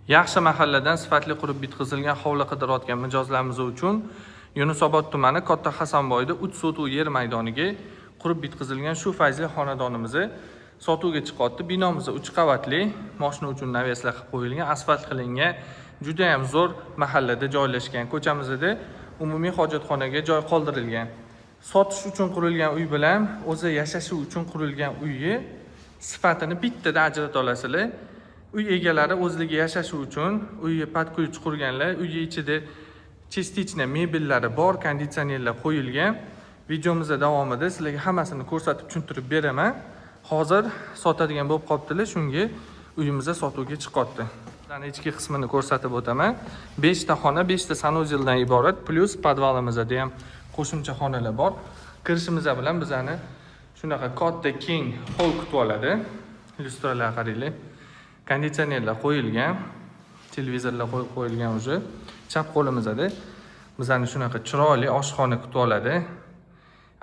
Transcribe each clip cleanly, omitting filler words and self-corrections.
Yaxshi mahalladan sifatli qurib bitkazilgan hovli qidirayotgan mijozlarimiz uchun Yunusobod tumani Katta Hasanboyda 3 sotuvli yer maydoniga qurib bitkazilgan shu fayzli xonadonimizni sotuvga chiqyapti. Binomiz 3 qavatli, mashina uchun naveslar qilib qo'yilgan, asfalt qilingan, juda ham zo'r mahallada joylashgan. Ko'chamizda umumiy hojatxonaga joy qoldirilgan. Sotish uchun qurilgan uy bilan o'zi yashashi uchun qurilgan uyni sifatini bittada ajrata olasizlar. Uy egalari o'zligi yashashi uchun uyga podko'yich qurganlar, uyning ichida частично mebellari bor, konditsionerlar qo'yilgan. Videomizda davomida sizlarga hammasini ko'rsatib tushuntirib beraman. Hozir sotadigan bo'lib qolibdilar, shunga uyimizda sotuvga chiqyapti. Ana ichki qismini ko'rsatib o'taman. 5 ta xona, 5 ta sanuzildan iborat, plus podvalimizda ham qo'shimcha xonalar bor. Kirishimiz bilan bizani shunaqa katta keng hol kutib oladi. Illyustralarga qaranglar. Konditsionerlar qo'yilgan, televizorlar qo'yib qo'yilgan уже. Chap qo'limizda bizani shunaqa chiroyli oshxona kutib oladi.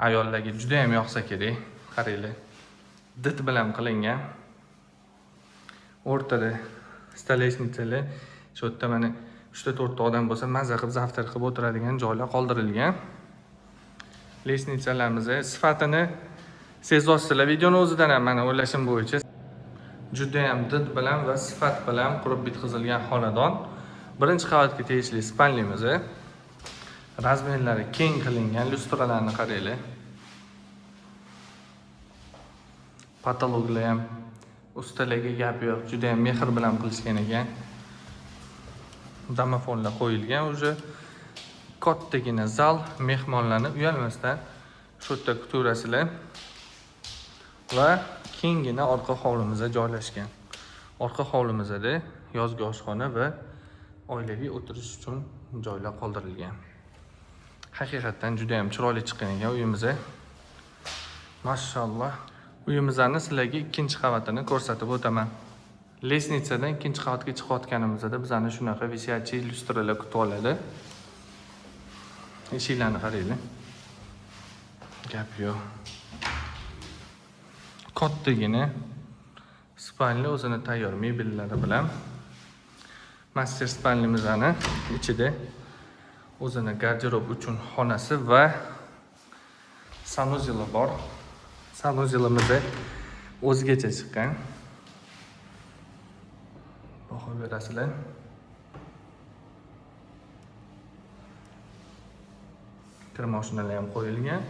Ayollarga juda ham yoqsa kerak. Qaranglar. Dit bilan qilingan. O'rtada stolesnitsalar, shu yerda mana 3-4 ta odam bo'lsa, mazza qilib zavtar qilib o'tiradigan joylar qoldirilgan. Lesnitsalarimiz sifatini sezyapsizlar. Videoni o'zidan ham mana o'ylashim bo'yicha juda ham did bilan va sifat bilan qurib bitkazilgan xonadon. Birinchi qavatga tegishli spalnimiz. Razmerlari keng qilingan, lyustralarni qaranglar. Patologlar ham ustalarga gap yo'q, juda ham mehr bilan qilishgan ekan. Domofonlar qo'yilgan, уже kattagina zal, mehmonlarni uyalmasdan shu yerda kuturasizlar. Va kengina orqa hovlimizda joylashgan. Orqa hovlimizda yozgi oshxona va oilaviy o'tirish uchun joylar qoldirilgan. Haqiqatan juda ham chiroyli chiqqan ekan uyimiz. Mashalloh. Uyimizning sizlarga ikkinchi qavatini ko'rsatib o'taman. Lesnitsadan ikkinchi qavatga chiqayotganimizda bizani shunaqa visyachi lyustralar kutib oladi. Eshiklarni qaranglar. Gap yo'q. Kattagina spalni o'zini tayyor mebellari bilan master spalnimizning ichida o'zini garderob uchun xonasi va sanuzeli bor. Sanuzilimiz o'zgacha chiqqan. Baho berasizlar. Kir mashinalar ham qo'yilgan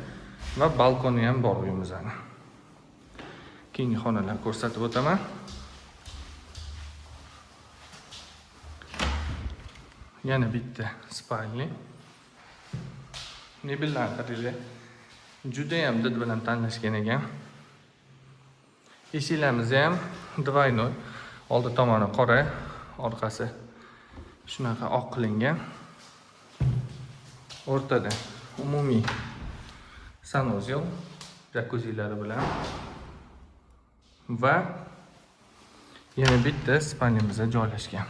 va balkoni ham bor uyimizning. Keyingi xonalarni ko'rsatib o'taman. Yana bitta spalni. Mebellar qaranglar. Juda ham did bilan tanlashgan ekan. Eshiklarimiz ham двойной. Oldi tomoni qora, orqasi shunaqa oq qilingan. O'rtada umumiy sanuzel, jakuzilari bilan va yana bitta spalnimizda joylashgan.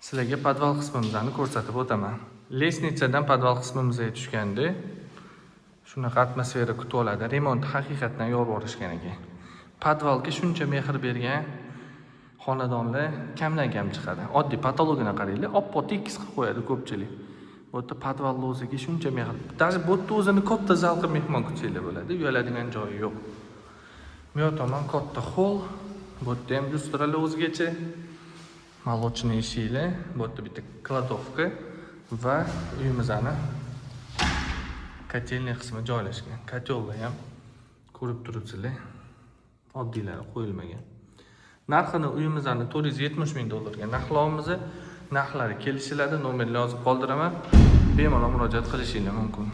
Sizlarga podval qismimizni ko'rsatib o'taman. Lesnitsadan podval qismimizga tushganda shunaqa atmosfera kutib oladi. Remont haqiqatan yorborishgan ekan. Podvalga shuncha mehr bergan xonadonlar kamdan kam chiqadi. Oddiy patologini qaranglar, oppoq tekis qilib qo'yadi ko'pchilik. Bu yerda podvalni o'ziga shuncha mehr. Даже bu yerda o'zini katta zal qilib mehmon kutsanglar bo'ladi. Uyaladigan joyi yo'q. Bu tomon katta hol, bu yerda ham lyustralar o'zgacha. Молочный eshiklar, bu yerda bitta kladovka va uyimizning kotelniy qismi joylashgan. Kotellar ham ko'rib turibsizlar. Oddiylari qo'yilmagan. Narxini uyimizning $470,000 ga narxlaymiz. Narxlari kelishiladi, nomerni yozib qoldiraman. Bemalol murojaat qilishingiz mumkin.